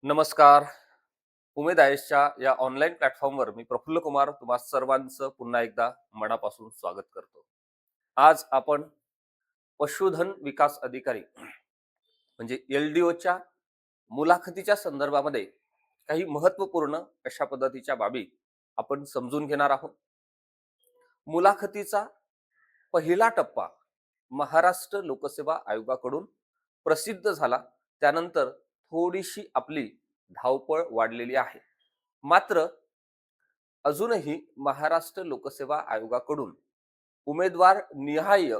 नमस्कार. उमेद आयेसच्या या ऑनलाईन प्लॅटफॉर्मवर मी प्रफुल्ल कुमार तुम्हा सर्वांचं पुन्हा एकदा मनापासून स्वागत करतो. आज आपण पशुधन विकास अधिकारी म्हणजे LDOच्या मुलाखतीच्या संदर्भामध्ये काही महत्त्वपूर्ण अशा पद्धतीच्या बाबी आपण समजून घेणार आहोत. मुलाखतीचा पहिला टप्पा महाराष्ट्र लोकसेवा आयोगाकडून प्रसिद्ध झाला. त्यानंतर थोडीशी आपली धावपळ वाढलेली आहे. मात्र अजूनही महाराष्ट्र लोकसेवा आयोगाकडून उमेदवार निहाय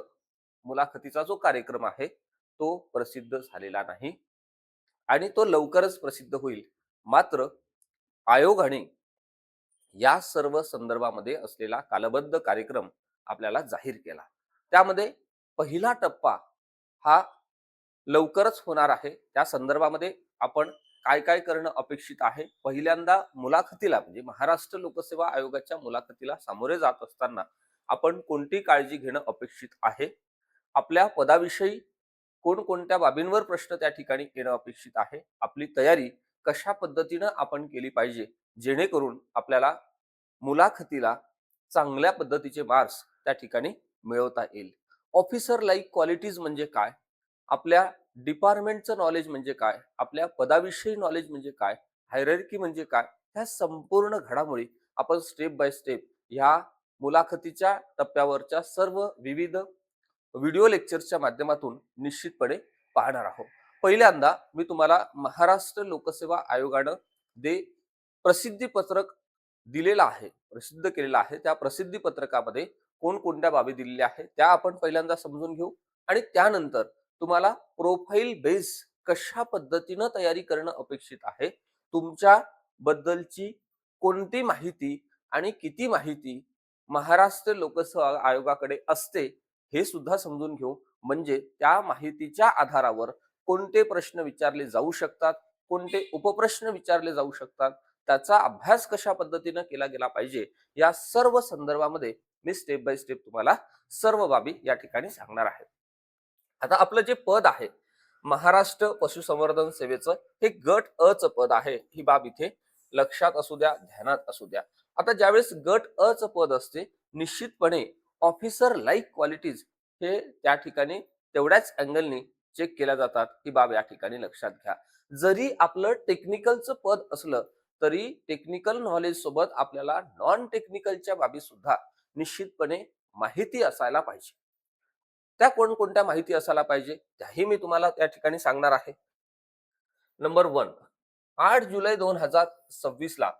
मुलाखतीचा जो कार्यक्रम आहे तो प्रसिद्ध झालेला नाही आणि तो लवकरच प्रसिद्ध होईल. मात्र आयोगाने या सर्व संदर्भामध्ये असलेला कालबद्ध कार्यक्रम आपल्याला जाहीर केला. त्यामध्ये पहिला टप्पा हा लवकरच होणार आहे. त्या संदर्भामध्ये आपण काय काय करणं अपेक्षित आहे, पहिल्यांदा मुलाखतीला म्हणजे महाराष्ट्र लोकसेवा आयोगाच्या मुलाखतीला सामोरे जात असताना आपण कोणती काळजी घेणं अपेक्षित आहे, आपल्या पदाविषयी कोणकोणत्या बाबींवर प्रश्न त्या ठिकाणी येणं अपेक्षित आहे, आपली तयारी कशा पद्धतीनं आपण केली पाहिजे जेणेकरून आपल्याला मुलाखतीला चांगल्या पद्धतीचे मार्क्स त्या ठिकाणी मिळवता येईल. ऑफिसर लाईक क्वालिटीज म्हणजे काय, आपल्या डिपार्टमेंटचं नॉलेज म्हणजे काय, आपल्या पदाविषयी नॉलेज म्हणजे काय, हायरार्की म्हणजे काय, ह्या संपूर्ण घडामोडी आपण स्टेप बाय स्टेप ह्या मुलाखतीच्या टप्प्यावरच्या सर्व विविध व्हिडिओ लेक्चर्सच्या माध्यमातून निश्चितपणे पाहणार आहोत. पहिल्यांदा मी तुम्हाला महाराष्ट्र लोकसेवा आयोगानं जे प्रसिद्धी पत्रक दिलेलं आहे, प्रसिद्ध केलेलं आहे, त्या प्रसिद्धी पत्रकामध्ये कोणकोणत्या बाबी दिलेल्या आहेत त्या आपण पहिल्यांदा समजून घेऊ आणि त्यानंतर तुम्हाला प्रोफाईल बेस कशा पद्धतीनं तयारी करणं अपेक्षित आहे, तुमच्या बद्दलची कोणती माहिती आणि किती माहिती महाराष्ट्र लोकसेवा आयोगाकडे असते हे सुद्धा समजून घेऊ. म्हणजे त्या माहितीच्या आधारावर कोणते प्रश्न विचारले जाऊ शकतात, कोणते उपप्रश्न विचारले जाऊ शकतात, त्याचा अभ्यास कशा पद्धतीनं केला गेला पाहिजे, या सर्व संदर्भामध्ये मी स्टेप बाय स्टेप तुम्हाला सर्व बाबी या ठिकाणी सांगणार आहे. आता आपलं जे पद आहे महाराष्ट्र पशुसंवर्धन सेवेचं, हे गट अ चं पद आहे. ही बाब इथे लक्षात असू द्या, ध्यानात असू द्या. आता ज्यावेळेस गट अ चं पद असते, निश्चितपणे ऑफिसर लाईक क्वालिटीज हे त्या ठिकाणी तेवढ्याच अँगलनी चेक केल्या जातात. ही बाब या ठिकाणी लक्षात घ्या. जरी आपलं टेक्निकलचं पद असलं तरी टेक्निकल नॉलेज सोबत आपल्याला नॉन टेक्निकलच्या बाबी सुद्धा निश्चितपणे माहिती असायला पाहिजे. त्या कोणकोणत्या माहिती असायला पाहिजे त्याही मी तुम्हाला त्या ठिकाणी सांगणार आहे. नंबर 1, 8 जुलै 2026 ला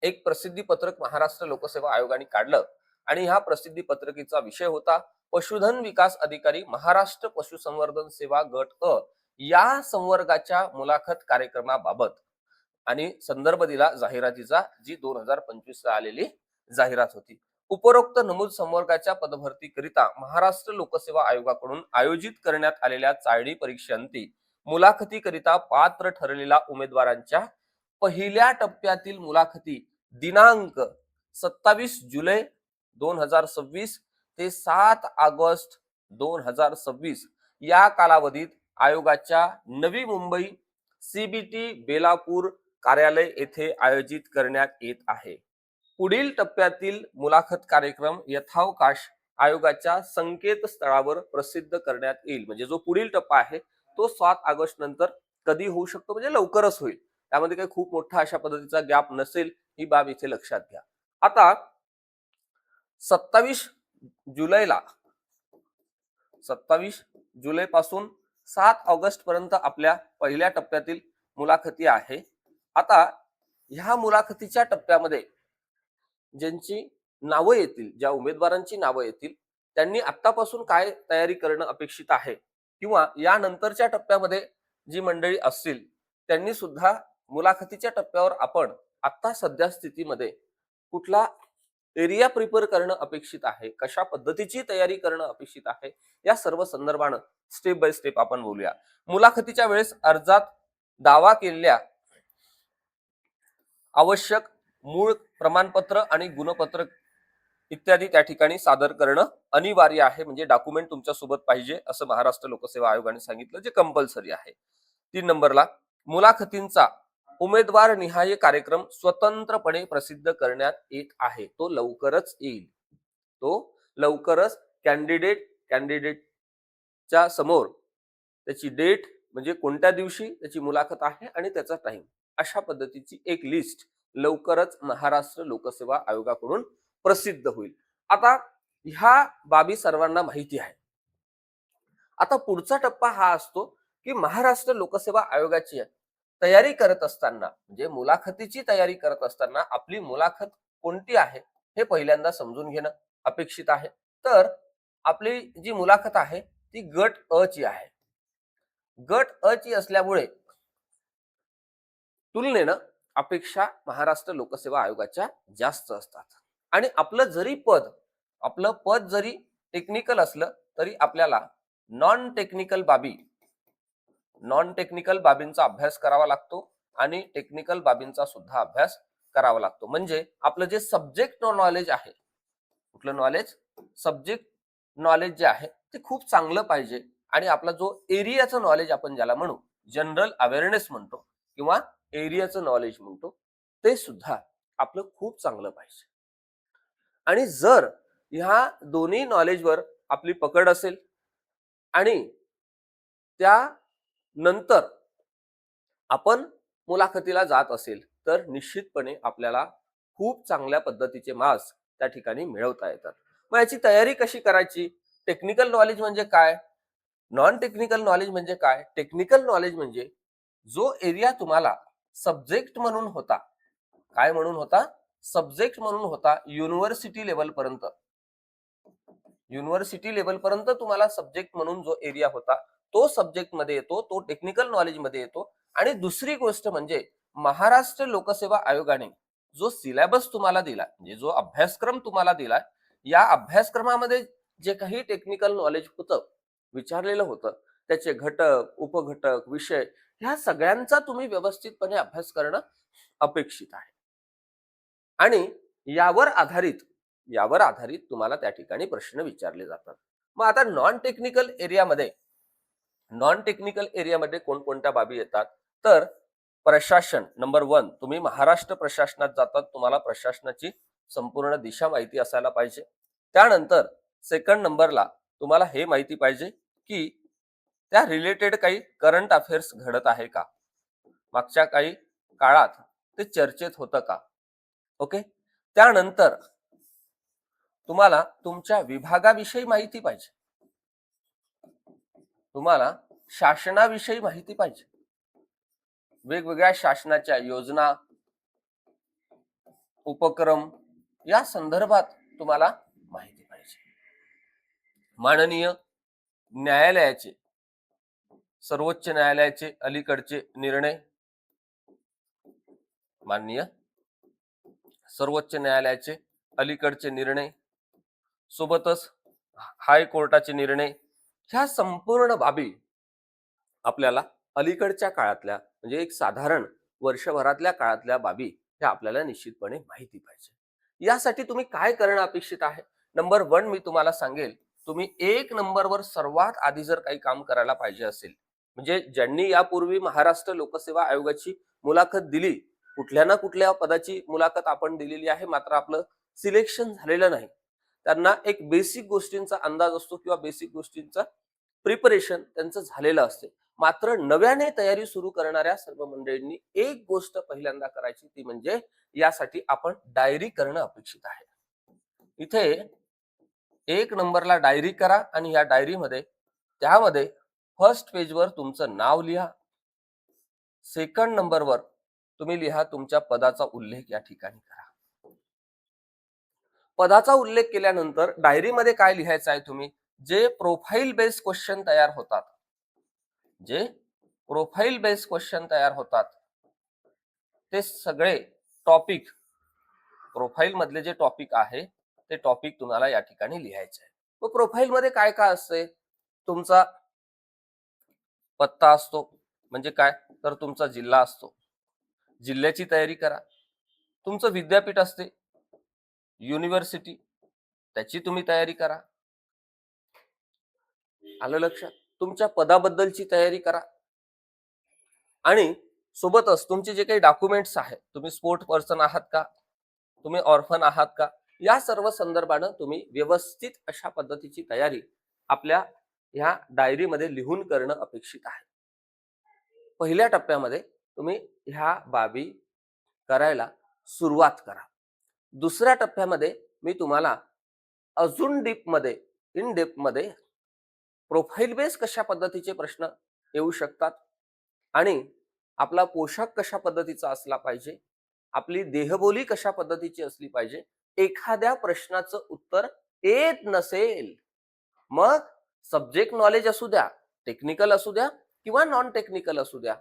एक प्रसिद्धी पत्रक महाराष्ट्र लोकसेवा आयोगाने काढलं आणि ह्या प्रसिद्धी पत्रकीचा विषय होता पशुधन विकास अधिकारी महाराष्ट्र पशुसंवर्धन सेवा गट अ या संवर्गाच्या मुलाखत कार्यक्रमाबाबत आणि संदर्भ दिला जाहिरातीचा, जी 2025 ला आलेली जाहिरात होती. उपरोक्त नमूद संवर्गाच्या पदभरतीकरिता महाराष्ट्र लोकसेवा आयोगाकडून आयोजित करण्यात आलेल्या चाळणी परीक्षांती मुलाखतीकरिता पात्र ठरलेल्या उमेदवारांच्या पहिल्या टप्प्यातील मुलाखती दिनांक 27 जुलै 2026 ते 7 ऑगस्ट 2026 या कालावधीत आयोगाच्या नवी मुंबई CBT बेलापूर कार्यालय येथे आयोजित करण्यात येत आहे. पुढील टप्प्यातील मुलाखत कार्यक्रम यथावकाश आयोगाच्या संकेतस्थळावर प्रसिद्ध करण्यात येईल. म्हणजे जो पुढील टप्पा आहे तो 7 ऑगस्ट नंतर कधी होऊ शकतो, म्हणजे लवकरच होईल. त्यामध्ये काही खूप मोठा अशा पद्धतीचा गॅप नसेल, ही बाब इथे लक्षात घ्या. आता 27 जुलैला 27 जुलै पासून 7 ऑगस्ट पर्यंत आपल्या पहिल्या टप्प्यातील मुलाखती आहे. आता ह्या मुलाखतीच्या टप्प्यामध्ये ज्यांची नावं येतील, ज्या उमेदवारांची नावं येतील, त्यांनी आतापासून काय तयारी करणं अपेक्षित आहे किंवा या नंतरच्या टप्प्यामध्ये जी मंडळी असतील त्यांनी सुद्धा मुलाखतीच्या टप्प्यावर आपण आता सध्या स्थितीमध्ये कुठला एरिया प्रिपेअर करणं अपेक्षित आहे, कशा पद्धतीची तयारी करणं अपेक्षित आहे, या सर्व संदर्भानं स्टेप बाय स्टेप आपण बोलूया. मुलाखतीच्या वेळेस अर्जात दावा केलेल्या आवश्यक मूळ प्रमाणपत्र आणि गुणपत्र इत्यादी त्या ठिकाणी सादर करणं अनिवार्य आहे. म्हणजे डॉक्युमेंट तुमच्या सोबत पाहिजे असं महाराष्ट्र लोकसेवा आयोगाने सांगितलं, जे कंपल्सरी आहे. 3 नंबरला मुलाखतींचा उमेदवार निहाय कार्यक्रम स्वतंत्रपणे प्रसिद्ध करण्यात येत आहे. तो लवकरच येईल. तो लवकरच कॅन्डिडेटच्या समोर त्याची डेट, म्हणजे कोणत्या दिवशी त्याची मुलाखत आहे आणि त्याचा टाइम, अशा पद्धतीची एक लिस्ट लवकरच महाराष्ट्र लोकसेवा आयोगाकडून प्रसिद्ध होईल. आता ह्या बाबी सर्वांना माहिती आहे. आता पुढचा टप्पा हा असतो की महाराष्ट्र लोकसेवा आयोगाची तयारी करत असताना, म्हणजे मुलाखतीची तयारी करत असताना आपली मुलाखत कोणती आहे हे पहिल्यांदा समजून घेणं अपेक्षित आहे. तर आपली जी मुलाखत आहे ती गट अ ची आहे. गट अ ची असल्यामुळे तुलनेनं अपेक्षा महाराष्ट्र लोकसेवा आयोगाच्या जास्त असतात. आणि आपलं पद जरी टेक्निकल असलं तरी आपल्याला नॉन टेक्निकल बाबींचा अभ्यास करावा लागतो आणि टेक्निकल बाबींचा सुद्धा अभ्यास करावा लागतो. म्हणजे आपलं जे सब्जेक्ट नॉलेज आहे, कुठलं नॉलेज, सब्जेक्ट नॉलेज जे आहे ते खूप चांगलं पाहिजे. आणि आपला जो एरियाचं नॉलेज आपण ज्याला म्हणू, जनरल अवेअरनेस म्हणतो किंवा एरियाचं नॉलेज म्हणतो, ते सुद्धा आपलं खूप चांगलं पाहिजे. आणि जर ह्या दोन्ही नॉलेजवर आपली पकड असेल आणि त्यानंतर आपण मुलाखतीला जात असेल तर निश्चितपणे आपल्याला खूप चांगल्या पद्धतीचे मार्क्स त्या ठिकाणी मिळवता येतात. मग याची तयारी कशी करायची? टेक्निकल नॉलेज म्हणजे काय, नॉन टेक्निकल नॉलेज म्हणजे काय? टेक्निकल नॉलेज म्हणजे जो एरिया तुम्हाला सब्जेक्ट म्हणून होता, काय म्हणून होता, सब्जेक्ट म्हणून होता, युनिव्हर्सिटी लेवल पर्यंत तुम्हाला सब्जेक्ट म्हणून जो एरिया होता तो सब्जेक्ट मध्ये येतो, तो टेक्निकल नॉलेज मध्ये येतो. आणि दुसरी गोष्ट म्हणजे महाराष्ट्र लोकसेवा आयोगाने जो सिलेबस तुम्हाला दिला, म्हणजे जो अभ्यासक्रम तुम्हाला दिला, या अभ्यासक्रमामध्ये जे काही टेक्निकल नॉलेज होतं, विचारलेलं होतं, त्याचे घटक, उपघटक, विषय, ह्या सगळ्यांचा तुम्ही व्यवस्थितपणे अभ्यास करणं अपेक्षित आहे. आणि यावर आधारित तुम्हाला त्या ठिकाणी प्रश्न विचारले जातात. मग आता नॉन टेक्निकल एरियामध्ये कोणकोणत्या बाबी येतात? तर प्रशासन, नंबर 1, तुम्ही महाराष्ट्र प्रशासनात जातात, तुम्हाला प्रशासनाची संपूर्ण दिशा माहिती असायला पाहिजे. त्यानंतर सेकंड नंबरला तुम्हाला हे माहिती पाहिजे की त्या रिलेटेड काही करंट अफेअर्स घडत आहे का, मागच्या काही काळात ते चर्चेत होतं का. ओके. त्यानंतर तुम्हाला तुमच्या विभागाविषयी माहिती पाहिजे, तुम्हाला शासनाविषयी माहिती पाहिजे, वेगवेगळ्या शासनाच्या योजना, उपक्रम या संदर्भात तुम्हाला माहिती पाहिजे. माननीय न्यायालयाचे, सर्वोच्च न्यायालयाचे अलीकडचे निर्णय, माननीय सर्वोच्च न्यायालयाचे अलीकडचे निर्णय, सोबतच हायकोर्टाचे निर्णय, ह्या संपूर्ण बाबी आपल्याला अलीकडच्या काळातल्या, म्हणजे एक साधारण वर्षभरातल्या काळातल्या बाबी ह्या आपल्याला निश्चितपणे माहिती पाहिजे. यासाठी तुम्ही काय करणं अपेक्षित आहे? नंबर 1 मी तुम्हाला सांगेल, तुम्ही 1 नंबरवर सर्वात आधी जर काही काम करायला पाहिजे असेल, म्हणजे ज्यांनी यापूर्वी महाराष्ट्र लोकसेवा आयोगाची मुलाखत दिली, कुठल्या ना कुठल्या पदाची मुलाखत आपण दिलेली आहे, मात्र आपलं सिलेक्शन झालेलं नाही, त्यांना एक बेसिक गोष्टींचा अंदाज असतो किंवा बेसिक गोष्टींचा प्रिपरेशन त्यांचं झालेलं असते. मात्र नव्याने तयारी सुरू करणाऱ्या सर्व मंडळींनी एक गोष्ट पहिल्यांदा करायची, ती म्हणजे यासाठी आपण डायरी करणं अपेक्षित आहे. इथे 1 नंबरला डायरी करा आणि या डायरीमध्ये त्यामध्ये फर्स्ट पेजवर तुमचं नाव लिहा. सेकंड नंबरवर तुम्ही लिहा तुमच्या पदाचा उल्लेख या ठिकाणी करा. पदाचा उल्लेख केल्यानंतर डायरीमध्ये काय लिहायचं आहे तुम्ही, जे प्रोफाईल बेस्ड क्वेश्चन तयार होतात, ते सगळे टॉपिक, प्रोफाईल मधले जे टॉपिक आहे ते टॉपिक तुम्हाला या ठिकाणी लिहायचे आहे. मग प्रोफाईल मध्ये काय काय असते, तुमचा पत्ता असतो, म्हणजे काय, तर तुमचा जिल्हा असतो, जिल्ह्याची तयारी करा. तुमचं विद्यापीठ असते, युनिव्हर्सिटी, त्याची तुम्ही तयारी करा. आलं लक्षात? तुमच्या पदाबद्दलची तयारी करा. आणि सोबतच तुमचे जे काही डॉक्युमेंट्स आहेत, तुम्ही स्पोर्ट पर्सन आहात का, तुम्ही ऑर्फन आहात का, या सर्व संदर्भानं तुम्ही व्यवस्थित अशा पद्धतीची तयारी आपल्या ह्या डायरीमध्ये लिहून करणं अपेक्षित आहे. पहिल्या टप्प्यामध्ये तुम्ही ह्या बाबी करायला सुरुवात करा. दुसऱ्या टप्प्यामध्ये मी तुम्हाला अजून डीपमध्ये, इन डेप्थमध्ये प्रोफाईल बेस कशा पद्धतीचे प्रश्न येऊ शकतात आणि आपला पोशाख कशा पद्धतीचा असला पाहिजे, आपली देहबोली कशा पद्धतीची असली पाहिजे. एखाद्या प्रश्नाचं उत्तर येत नसेल, मग सब्जेक्ट नॉलेज असू द्या, टेक्निकल असू द्या किंवा नॉन टेक्निकल असू द्या,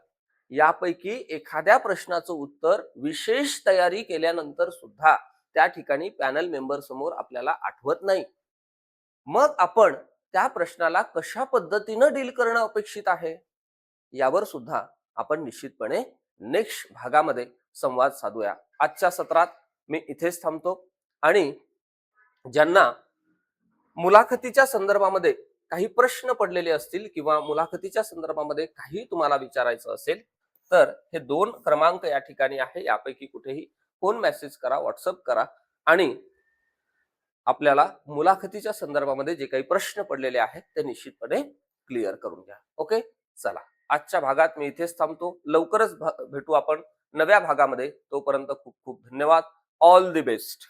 यापैकी एखाद्या प्रश्नाचं उत्तर विशेष तयारी केल्यानंतर सुद्धा त्या ठिकाणी पॅनल मेंबर समोर आपल्याला आठवत नाही, मग आपण त्या प्रश्नाला कशा पद्धतीनं डील करणं अपेक्षित आहे, यावर सुद्धा आपण निश्चितपणे नेक्स्ट भागामध्ये संवाद साधूया. आजच्या सत्रात मी इथेच थांबतो आणि ज्यांना मुलाखतीच्या संदर्भामध्ये काही प्रश्न पडलेले असतील किंवा मुलाखतीच्या संदर्भामध्ये काही तुम्हाला विचारायचं असेल, तर हे 2 क्रमांक या ठिकाणी आहे. यापैकी कुठेही फोन मेसेज करा, व्हॉट्सअप करा आणि आपल्याला मुलाखतीच्या संदर्भामध्ये जे काही प्रश्न पडलेले आहेत ते निश्चितपणे क्लिअर करून घ्या. ओके, चला आजच्या भागात मी इथेच थांबतो. लवकरच भेटू आपण नव्या भागामध्ये. तोपर्यंत खूप खूप धन्यवाद. All the best.